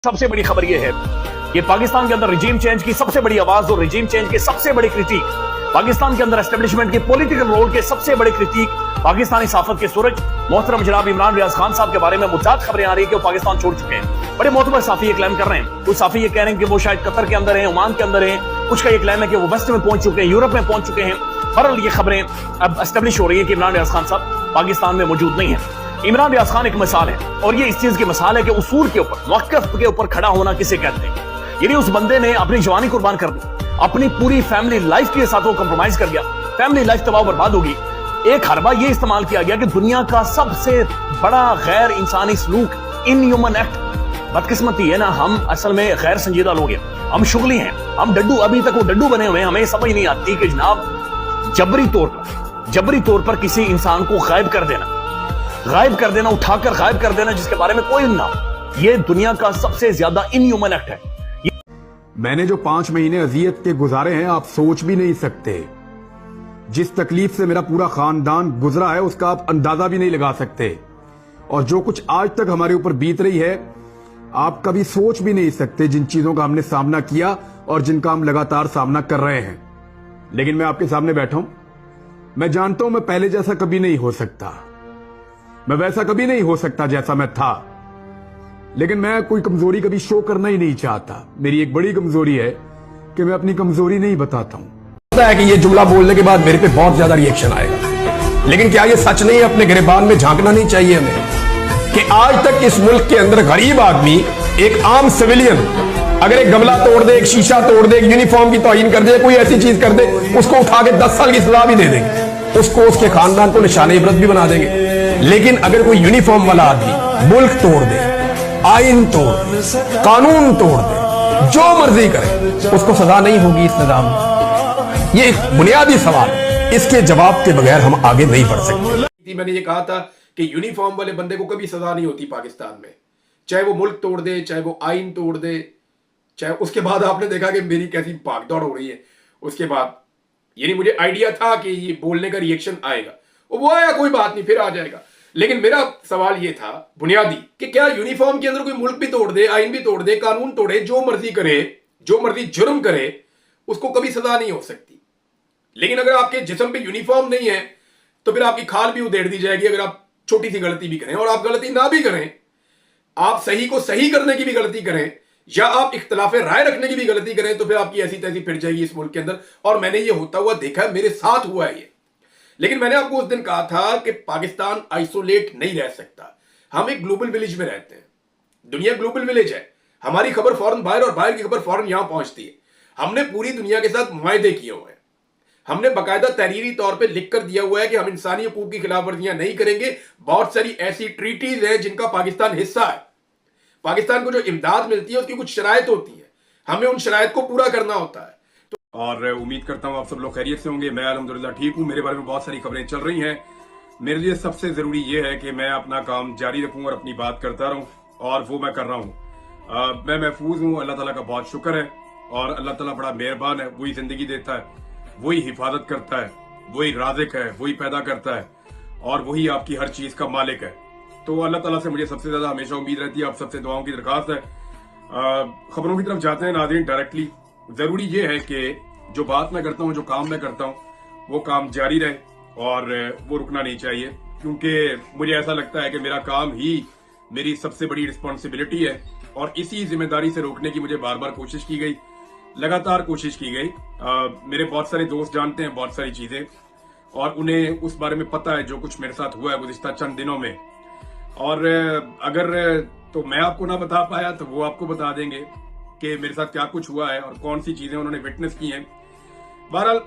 सबसे बड़ी खबर यह है कि पाकिस्तान के अंदर रिजीम चेंज की सबसे बड़ी आवाज और रिजीम चेंज की सबसे बड़ी क्रिटिक, पाकिस्तान के अंदर एस्टेब्लिशमेंट के पॉलिटिकल रोल के सबसे बड़े क्रिटिक पाकिस्तानी साफत के सूरज मोहतरम जनाब इमरान रियाज खान साहब के बारे में मुताद खबरें आ रही है कि वो पाकिस्तान छोड़ चुके हैं। बड़े मोहतबर साफी ये क्लेम कर रहे हैं। कुछ साफी ये कह रहे हैं कि वो शायद कतर के अंदर हैं, ओमान के अंदर हैं। कुछ का ये क्लेम है कि वो वेस्ट में पहुंच चुके हैं, यूरोप में पहुंच चुके हैं। बहरहाल ये खबरें अब एस्टेब्लिश हो रही है कि इमरान रियाज खान साहब पाकिस्तान में मौजूद नहीं है। इमरान रियाज खान एक मिसाल है, और ये इस चीज की मिसाल है कि उसूल के ऊपर, मौक़िफ़ के ऊपर खड़ा होना किसे कहते हैं। यानी उस बंदे ने अपनी जवानी कुर्बान कर दी, अपनी पूरी फैमिली लाइफ के साथ वो कंप्रोमाइज कर गया, फैमिली लाइफ तबाह बर्बाद होगी। एक हरबा ये इस्तेमाल किया गया कि दुनिया का सबसे बड़ा गैर इंसानी सलूक, इनह्यूमन एक्ट। बदकिस्मती है ना, हम असल में गैर संजीदा लोग हैं, हम शुगली हैं, हम डड्डू, अभी तक वो डड्डू बने हुए हैं। हमें समझ नहीं आती कि जनाब जबरी तौर पर किसी इंसान को गायब कर देना, उठाकर गायब कर देना, जिसके बारे में कोई ना हो, ये दुनिया का सबसे ज्यादा इनह्यूमन एक्ट है। मैंने जो 5 महीने अजियत के गुजारे हैं, आप सोच भी नहीं सकते। जिस तकलीफ से मेरा पूरा खानदान गुजरा है, उसका आप अंदाजा भी नहीं लगा सकते। और जो कुछ आज तक हमारे ऊपर बीत रही है, आप कभी सोच भी नहीं सकते जिन चीजों का हमने सामना किया और जिनका हम लगातार सामना कर रहे हैं। लेकिन मैं आपके सामने बैठा हूं, मैं जानता हूं मैं पहले जैसा कभी नहीं हो सकता, मैं वैसा कभी नहीं हो सकता जैसा मैं था। लेकिन मैं कोई कमजोरी कभी शो करना ही नहीं चाहता। मेरी एक बड़ी कमजोरी है कि मैं अपनी कमजोरी नहीं बताता हूं। पता है कि ये जुमला बोलने के बाद मेरे पे बहुत ज्यादा रिएक्शन आएगा, लेकिन क्या ये सच नहीं है? अपने गिरेबान में झांकना नहीं चाहिए हमें कि आज तक इस मुल्क के अंदर गरीब आदमी, एक आम सिविलियन, अगर एक गमला तोड़ दे, एक शीशा तोड़ दे, एक यूनिफॉर्म की तौहीन कर दे, कोई ऐसी चीज कर दे, उसको उठा के 10 साल की सजा भी दे देंगे, उसको, उसके खानदान को निशाने इबरत भी बना देंगे। लेकिन अगर कोई यूनिफॉर्म वाला आदमी मुल्क तोड़ दे, आइन तोड़ दे, कानून तोड़ दे, जो मर्जी करे, उसको सजा नहीं होगी इस निजाम में। ये एक बुनियादी सवाल है, इसके जवाब के बगैर हम आगे नहीं बढ़ सकते। मैंने ये कहा था कि यूनिफॉर्म वाले बंदे को कभी सजा नहीं होती पाकिस्तान में, चाहे वो मुल्क तोड़ दे, चाहे वो आइन तोड़ दे, चाहे उसके बाद आपने देखा कि मेरी कैसी भागदौड़ हो रही है उसके बाद। यानी मुझे आइडिया था कि ये बोलने का रिएक्शन आएगा, वो आया, कोई बात नहीं, फिर आ जाएगा। लेकिन मेरा सवाल ये था बुनियादी कि क्या यूनिफॉर्म के अंदर कोई मुल्क भी तोड़ दे, आइन भी तोड़ दे, कानून तोड़े, जो मर्जी करे, जो मर्जी जुर्म करे, उसको कभी सजा नहीं हो सकती। लेकिन अगर आपके जिस्म पे यूनिफॉर्म नहीं है तो फिर आपकी खाल भी उधेड़ दी जाएगी अगर आप छोटी सी गलती भी करें। और आप गलती ना भी करें, आप सही को सही करने की भी गलती करें, या आप इख्तलाफे राय रखने की भी गलती करें, तो फिर आपकी ऐसी तैसी फिर जाएगी इस मुल्क के अंदर। और मैंने ये होता हुआ देखा है, मेरे साथ हुआ है ये। लेकिन मैंने आपको उस दिन कहा था कि पाकिस्तान आइसोलेट नहीं रह सकता। हम एक ग्लोबल विलेज में रहते हैं, दुनिया ग्लोबल विलेज है। हमारी खबर फौरन बाहर और बाहर की खबर फौरन यहां पहुंचती है। हमने पूरी दुनिया के साथ मुआहदे किए हुए हैं, हमने बाकायदा तहरीरी तौर पे लिख कर दिया हुआ है कि हम इंसानी हकूक की खिलाफ वर्जियां नहीं करेंगे। बहुत सारी ऐसी ट्रीटीज हैं जिनका पाकिस्तान हिस्सा है। पाकिस्तान को जो इमदाद मिलती है उसकी कुछ शराइत होती है, हमें उन शराइत को पूरा करना होता है। और उम्मीद करता हूँ आप सब लोग खैरियत से होंगे। मैं अल्हम्दुलिल्लाह ठीक हूँ। मेरे बारे में बहुत सारी खबरें चल रही हैं। मेरे लिए सबसे ज़रूरी ये है कि मैं अपना काम जारी रखूँ और अपनी बात करता रहूँ, और वो मैं कर रहा हूँ। मैं महफूज हूँ, अल्लाह ताला का बहुत शुक्र है। और अल्लाह ताला बड़ा मेहरबान है, वही ज़िंदगी देता है, वही हिफाजत करता है, वही राज़िक है, वही पैदा करता है, और वही आपकी हर चीज़ का मालिक है। तो अल्लाह ताला से मुझे सबसे ज़्यादा हमेशा उम्मीद रहती है। आप सबसे दुआओं की दरख्वास्त है। खबरों की तरफ जाते हैं नाज़रीन डायरेक्टली। ज़रूरी ये है कि जो बात मैं करता हूँ, जो काम मैं करता हूँ, वो काम जारी रहे और वो रुकना नहीं चाहिए, क्योंकि मुझे ऐसा लगता है कि मेरा काम ही मेरी सबसे बड़ी रिस्पॉन्सिबिलिटी है। और इसी जिम्मेदारी से रोकने की मुझे बार बार कोशिश की गई, लगातार कोशिश की गई। मेरे बहुत सारे दोस्त जानते हैं बहुत सारी चीज़ें, और उन्हें उस बारे में पता है जो कुछ मेरे साथ हुआ है गुज़िश्ता चंद दिनों में। और अगर तो मैं आपको ना बता पाया तो वो आपको बता देंगे कि मेरे साथ क्या कुछ हुआ है और कौन सी चीज़ें उन्होंने विटनेस की हैं। बहरहाल